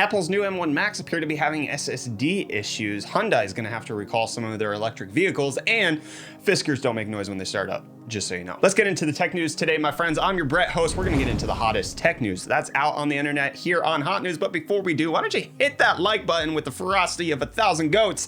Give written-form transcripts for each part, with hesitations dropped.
Apple's new M1 Max appear to be having SSD issues. Hyundai is going to have to recall some of their electric vehicles, and Fiskers don't make noise when they start up, just so you know. Let's get into the tech news today, my friends. I'm your Brett host. We're going to get into the hottest tech news that's out on the internet here on Hot News. But before we do, why don't you hit that like button with the ferocity of 1,000 goats?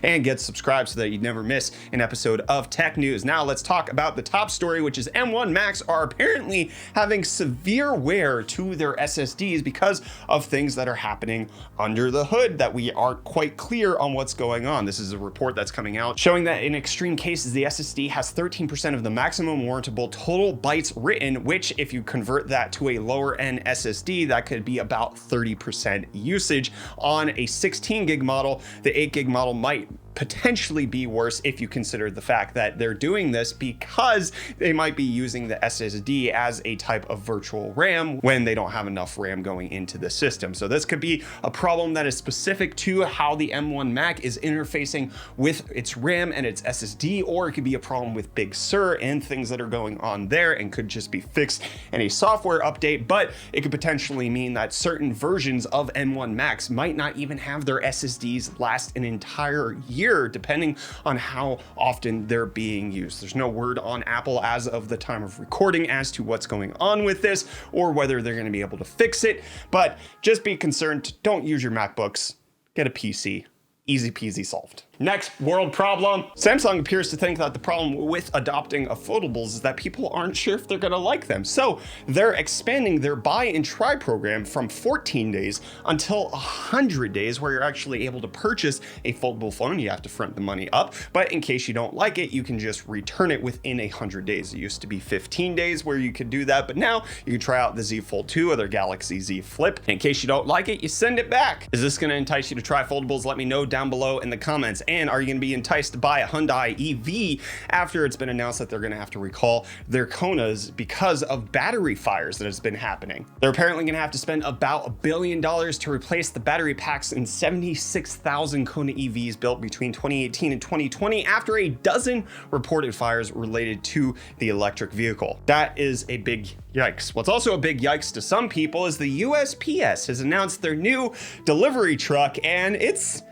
And get subscribed so that you never miss an episode of tech news. Now let's talk about the top story, which is M1 Max are apparently having severe wear to their SSDs because of things that are happening under the hood that we aren't quite clear on what's going on. This is a report that's coming out showing that in extreme cases, the SSD has 13% of the maximum warrantable total bytes written, which if you convert that to a lower end SSD, that could be about 30% usage on a 16 gig model. The 8 gig model might potentially be worse if you consider the fact that they're doing this because they might be using the SSD as a type of virtual RAM when they don't have enough RAM going into the system. So this could be a problem that is specific to how the M1 Mac is interfacing with its RAM and its SSD, or it could be a problem with Big Sur and things that are going on there and could just be fixed in a software update. But it could potentially mean that certain versions of M1 Max might not even have their SSDs last an entire year, depending on how often they're being used. There's no word on Apple as of the time of recording as to what's going on with this or whether they're going to be able to fix it, but just be concerned. Don't use your MacBooks, get a PC. Easy peasy solved. Next world problem. Samsung appears to think that the problem with adopting a foldables is that people aren't sure if they're gonna like them. So they're expanding their buy and try program from 14 days until 100 days where you're actually able to purchase a foldable phone. You have to front the money up, but in case you don't like it, you can just return it within 100 days. It used to be 15 days where you could do that, but now you can try out the Z Fold 2 or their Galaxy Z Flip. In case you don't like it, you send it back. Is this gonna entice you to try foldables? Let me know down below in the comments. And are you going to be enticed to buy a Hyundai EV after it's been announced that they're going to have to recall their Konas because of battery fires that has been happening? They're apparently going to have to spend about $1 billion to replace the battery packs in 76,000 Kona EVs built between 2018 and 2020 after a dozen reported fires related to the electric vehicle. That is a big yikes. What's also a big yikes to some people is the USPS has announced their new delivery truck, and it's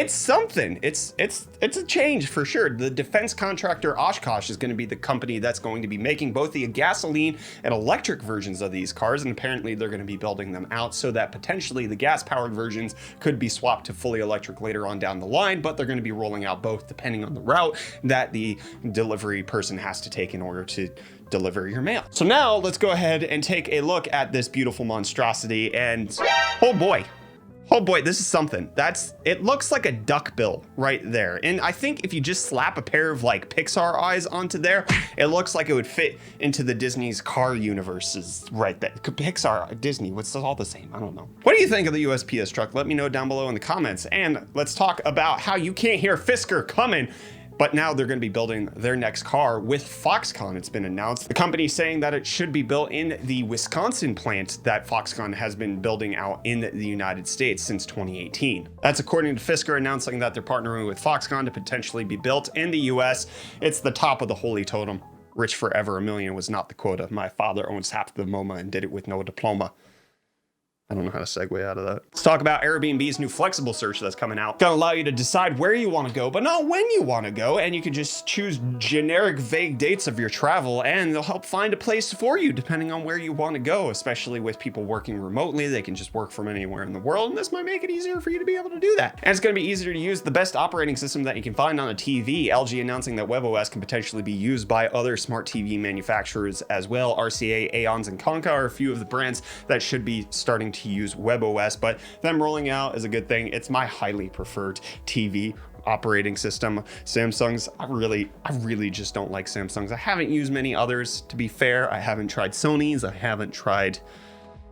something. It's a change for sure. The defense contractor Oshkosh is going to be the company that's going to be making both the gasoline and electric versions of these cars, and apparently they're going to be building them out so that potentially the gas-powered versions could be swapped to fully electric later on down the line, but they're going to be rolling out both depending on the route that the delivery person has to take in order to deliver your mail. So now let's go ahead and take a look at this beautiful monstrosity, and oh boy, this is something. It looks like a duck bill right there. And I think if you just slap a pair of like Pixar eyes onto there, it looks like it would fit into the Disney's car universes right there. Pixar, Disney, it's all the same, I don't know. What do you think of the USPS truck? Let me know down below in the comments. And let's talk about how you can't hear Fisker coming, but now they're going to be building their next car with Foxconn. It's been announced. The company saying that it should be built in the Wisconsin plant that Foxconn has been building out in the United States since 2018. That's according to Fisker announcing that they're partnering with Foxconn to potentially be built in the US. It's the top of the holy totem. Rich forever, $1 million was not the quota. My father owns half the MoMA and did it with no diploma. I don't know how to segue out of that. Let's talk about Airbnb's new flexible search that's coming out. It's gonna allow you to decide where you wanna go, but not when you wanna go. And you can just choose generic vague dates of your travel, and they'll help find a place for you depending on where you wanna go, especially with people working remotely. They can just work from anywhere in the world, and this might make it easier for you to be able to do that. And it's gonna be easier to use the best operating system that you can find on a TV. LG announcing that webOS can potentially be used by other smart TV manufacturers as well. RCA, Aeons, and Konka are a few of the brands that should be starting to use webOS, but them rolling out is a good thing. It's my highly preferred TV operating system. Samsung's, I really just don't like Samsung's. I haven't used many others, to be fair. I haven't tried Sony's. I haven't tried,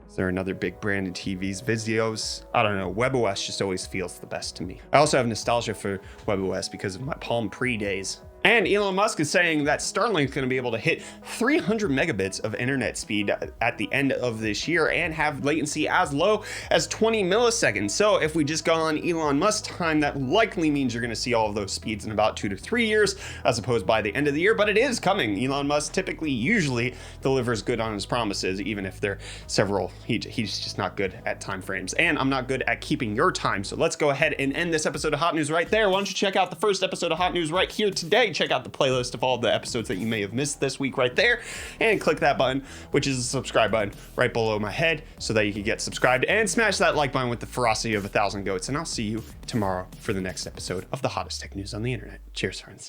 is there another big brand in TVs? Vizios? I don't know. webOS just always feels the best to me. I also have nostalgia for webOS because of my Palm Pre days. And Elon Musk is saying that Starlink is going to be able to hit 300 megabits of internet speed at the end of this year and have latency as low as 20 milliseconds. So if we just go on Elon Musk's time, that likely means you're going to see all of those speeds in about 2 to 3 years, as opposed by the end of the year. But it is coming. Elon Musk usually delivers good on his promises, even if they're several. He's just not good at time frames, and I'm not good at keeping your time. So let's go ahead and end this episode of Hot News right there. Why don't you check out the first episode of Hot News right here today? Check out the playlist of all the episodes that you may have missed this week right there, and click that button, which is the subscribe button right below my head, so that you can get subscribed, and smash that like button with the ferocity of 1,000 goats. And I'll see you tomorrow for the next episode of the hottest tech news on the internet. Cheers, friends.